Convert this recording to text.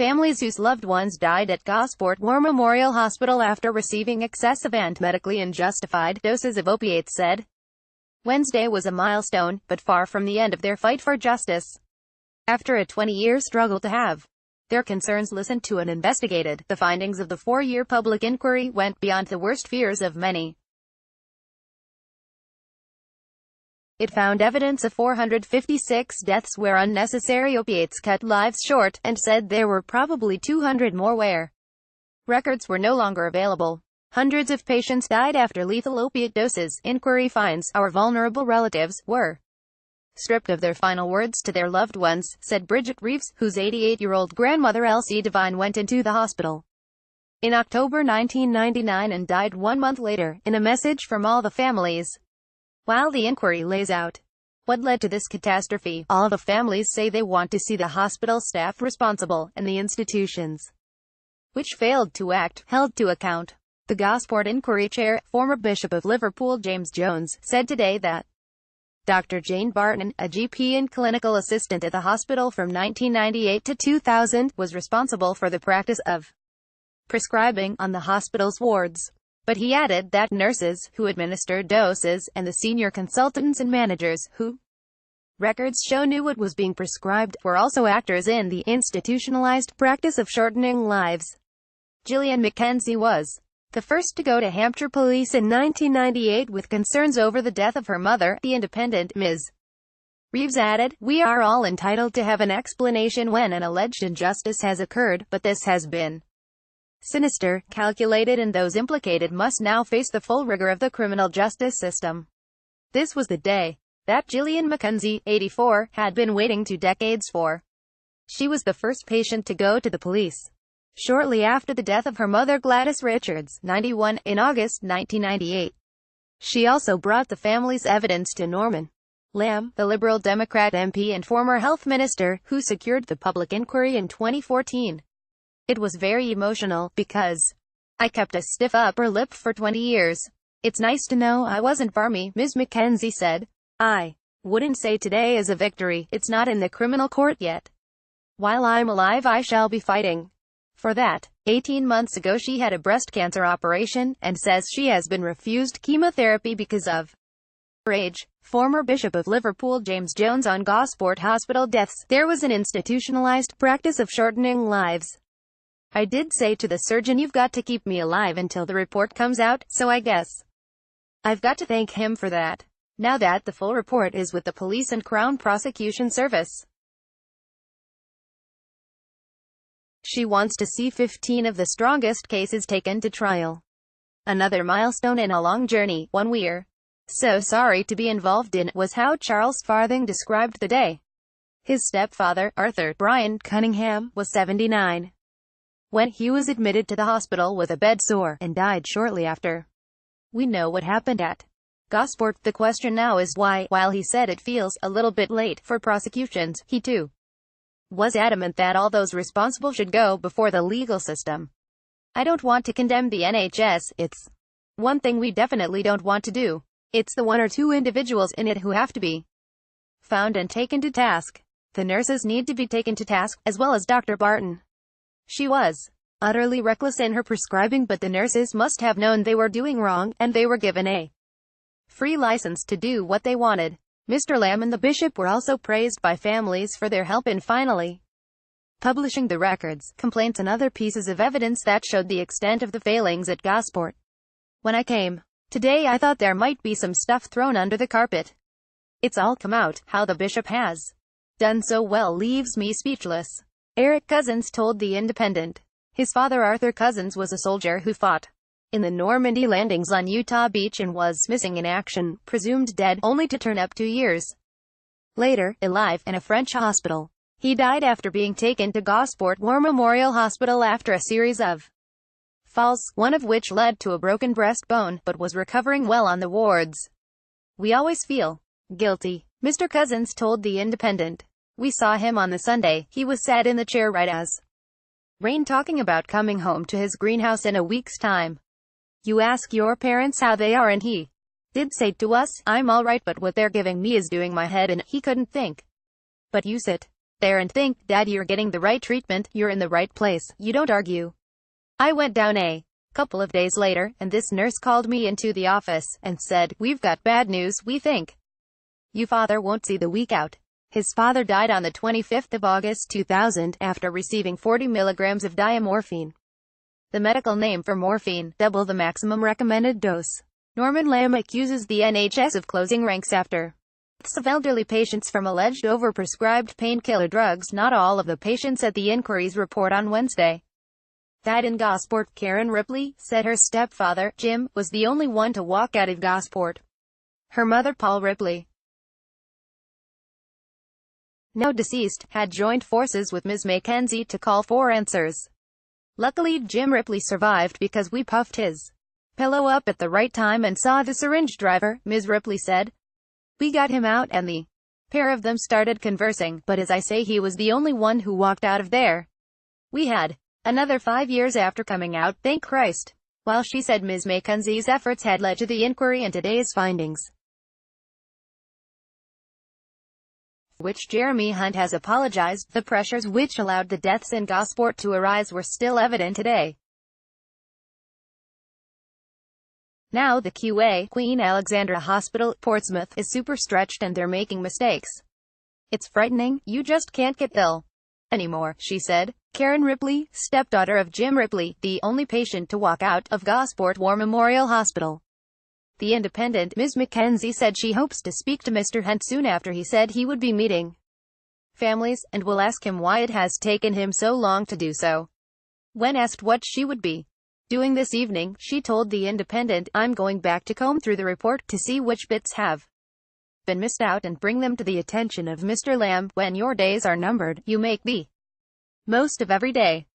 Families whose loved ones died at Gosport War Memorial Hospital after receiving excessive and medically unjustified doses of opiates said Wednesday was a milestone, but far from the end of their fight for justice. After a 20-year struggle to have their concerns listened to and investigated, the findings of the 4-year public inquiry went beyond the worst fears of many. It found evidence of 456 deaths where unnecessary opiates cut lives short, and said there were probably 200 more where records were no longer available. Hundreds of patients died after lethal opiate doses. Inquiry finds our vulnerable relatives were stripped of their final words to their loved ones, said Bridget Reeves, whose 88-year-old grandmother Elsie Devine went into the hospital in October 1999 and died 1 month later, in a message from all the families. While the inquiry lays out what led to this catastrophe, all the families say they want to see the hospital staff responsible, and the institutions which failed to act, held to account. The Gosport Inquiry Chair, former Bishop of Liverpool James Jones, said today that Dr. Jane Barton, a GP and clinical assistant at the hospital from 1998 to 2000, was responsible for the practice of prescribing on the hospital's wards. But he added that nurses who administered doses, and the senior consultants and managers who records show knew what was being prescribed, were also actors in the institutionalized practice of shortening lives. Gillian Mackenzie was the first to go to Hampshire Police in 1998 with concerns over the death of her mother. The Independent, Ms. Reeves added, "We are all entitled to have an explanation when an alleged injustice has occurred, but this has been sinister, calculated, and those implicated must now face the full rigor of the criminal justice system." This was the day that Gillian Mackenzie, 84, had been waiting 2 decades for. She was the first patient to go to the police shortly after the death of her mother Gladys Richards, 91, in August 1998. She also brought the family's evidence to Norman Lamb, the Liberal Democrat MP and former health minister, who secured the public inquiry in 2014. "It was very emotional, because I kept a stiff upper lip for 20 years. It's nice to know I wasn't barmy," Ms. Mackenzie said. "I wouldn't say today is a victory. It's not in the criminal court yet. While I'm alive I shall be fighting for that." 18 months ago she had a breast cancer operation, and says she has been refused chemotherapy because of her age. Former Bishop of Liverpool James Jones on Gosport hospital deaths. "There was an institutionalized practice of shortening lives. I did say to the surgeon, you've got to keep me alive until the report comes out, so I guess I've got to thank him for that. Now that the full report is with the police and Crown Prosecution Service, she wants to see 15 of the strongest cases taken to trial. Another milestone in a long journey, one we're so sorry to be involved in," was how Charles Farthing described the day. His stepfather, Arthur Brian Cunningham, was 79 when he was admitted to the hospital with a bed sore, and died shortly after. We know what happened at Gosport. The question now is why. While he said it feels a little bit late for prosecutions, he too was adamant that all those responsible should go before the legal system. "I don't want to condemn the NHS, it's one thing we definitely don't want to do. It's the 1 or 2 individuals in it who have to be found and taken to task. The nurses need to be taken to task, as well as Dr. Barton. She was utterly reckless in her prescribing, but the nurses must have known they were doing wrong, and they were given a free license to do what they wanted." Mr. Lamb and the bishop were also praised by families for their help in finally publishing the records, complaints and other pieces of evidence that showed the extent of the failings at Gosport. "When I came today I thought there might be some stuff thrown under the carpet. It's all come out. How the bishop has done so well leaves me speechless." Eric Cousins told The Independent. His father Arthur Cousins was a soldier who fought in the Normandy landings on Utah Beach and was missing in action, presumed dead, only to turn up 2 years later, alive, in a French hospital. He died after being taken to Gosport War Memorial Hospital after a series of falls, one of which led to a broken breastbone, but was recovering well on the wards. "We always feel guilty," Mr. Cousins told The Independent. "We saw him on the Sunday. He was sat in the chair right as rain, talking about coming home to his greenhouse in a week's time. You ask your parents how they are, and he did say to us, I'm all right, but what they're giving me is doing my head in. He couldn't think. But you sit there and think, Dad, you're getting the right treatment, you're in the right place, you don't argue. I went down a couple of days later, and this nurse called me into the office, and said, we've got bad news, we think you father won't see the week out. His father died on the 25th of August 2000, after receiving 40 milligrams of diamorphine. The medical name for morphine, double the maximum recommended dose. Norman Lamb accuses the NHS of closing ranks after deaths of elderly patients from alleged overprescribed painkiller drugs. Not all of the patients at the inquiry's report on Wednesday died in Gosport. Karen Ripley said her stepfather, Jim, was the only one to walk out of Gosport. Her mother, Paul Ripley, now deceased, had joined forces with Ms. Mackenzie to call for answers. Luckily, Jim Ripley survived because we puffed his pillow up at the right time and saw the syringe driver, Ms. Ripley said. We got him out and the pair of them started conversing, but as I say, he was the only one who walked out of there. We had another 5 years after coming out, thank Christ. While she said Ms. Mackenzie's efforts had led to the inquiry and today's findings, which Jeremy Hunt has apologized, the pressures which allowed the deaths in Gosport to arise were still evident today. Now the QA, Queen Alexandra Hospital, Portsmouth, is super stretched and they're making mistakes. It's frightening, you just can't get ill anymore, she said. Karen Ripley, stepdaughter of Jim Ripley, the only patient to walk out of Gosport War Memorial Hospital. The Independent, Ms. Mackenzie said she hopes to speak to Mr. Hunt soon after he said he would be meeting families, and will ask him why it has taken him so long to do so. When asked what she would be doing this evening, she told The Independent, I'm going back to comb through the report to see which bits have been missed out and bring them to the attention of Mr. Lamb. When your days are numbered, you make the most of every day.